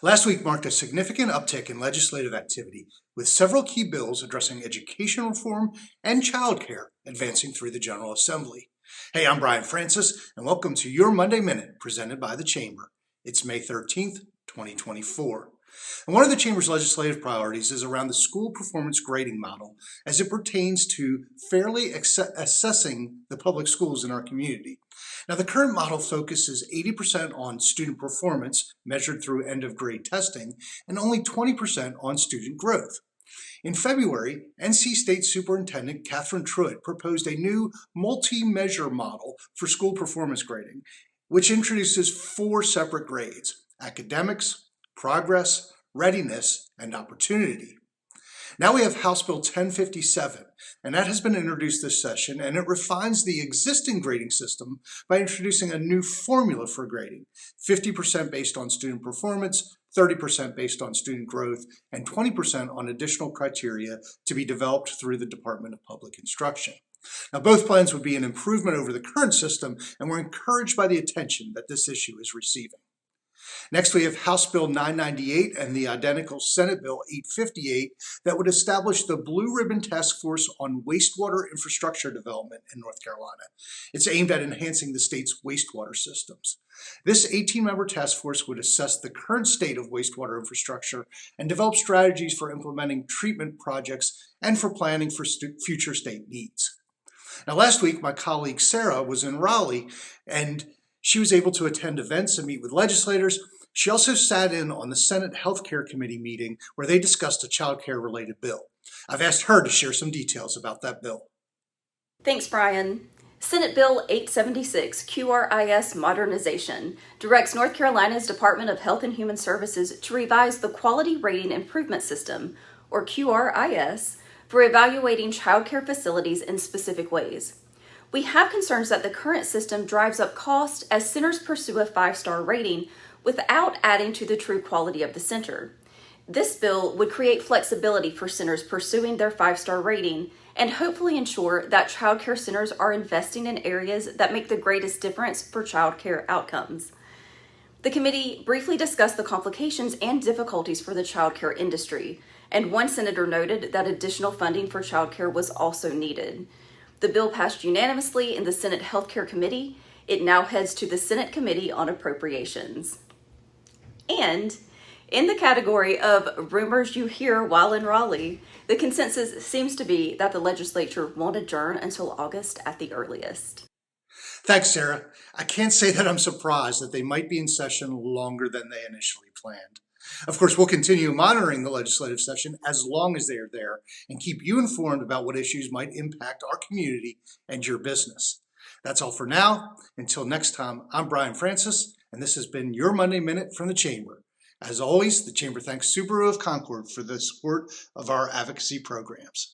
Last week marked a significant uptick in legislative activity, with several key bills addressing education reform and childcare advancing through the General Assembly. Hey, I'm Brian Francis, and welcome to your Monday Minute presented by the Chamber. It's May 13th, 2024. And one of the Chamber's legislative priorities is around the school performance grading model as it pertains to fairly assessing the public schools in our community. Now, the current model focuses 80% on student performance measured through end-of-grade testing and only 20% on student growth. In February, NC State Superintendent Catherine Truitt proposed a new multi-measure model for school performance grading, which introduces 4 separate grades: academics, progress, readiness, and opportunity. Now we have House Bill 1057, and that has been introduced this session, and it refines the existing grading system by introducing a new formula for grading: 50% based on student performance, 30% based on student growth, and 20% on additional criteria to be developed through the Department of Public Instruction. Now, both plans would be an improvement over the current system, and we're encouraged by the attention that this issue is receiving. Next, we have House Bill 998 and the identical Senate Bill 858 that would establish the Blue Ribbon Task Force on Wastewater Infrastructure Development in North Carolina. It's aimed at enhancing the state's wastewater systems. This 18-member task force would assess the current state of wastewater infrastructure and develop strategies for implementing treatment projects and for planning for future state needs. Now, last week, my colleague Sarah was in Raleigh, and she was able to attend events and meet with legislators. She also sat in on the Senate Healthcare Committee meeting where they discussed a child care related bill. I've asked her to share some details about that bill. Thanks, Brian. Senate Bill 876, QRIS Modernization, directs North Carolina's Department of Health and Human Services to revise the Quality Rating Improvement System, or QRIS, for evaluating child care facilities in specific ways. We have concerns that the current system drives up cost as centers pursue a 5-star rating without adding to the true quality of the center. This bill would create flexibility for centers pursuing their 5-star rating and hopefully ensure that child care centers are investing in areas that make the greatest difference for child care outcomes. The committee briefly discussed the complications and difficulties for the child care industry, and one senator noted that additional funding for child care was also needed. The bill passed unanimously in the Senate Healthcare Committee. It now heads to the Senate Committee on Appropriations. And in the category of rumors you hear while in Raleigh, the consensus seems to be that the legislature won't adjourn until August at the earliest. Thanks, Sarah. I can't say that I'm surprised that they might be in session longer than they initially planned. Of course, we'll continue monitoring the legislative session as long as they are there and keep you informed about what issues might impact our community and your business. That's all for now. Until next time, I'm Brian Francis, and this has been your Monday Minute from the Chamber. As always, the Chamber thanks Subaru of Concord for the support of our advocacy programs.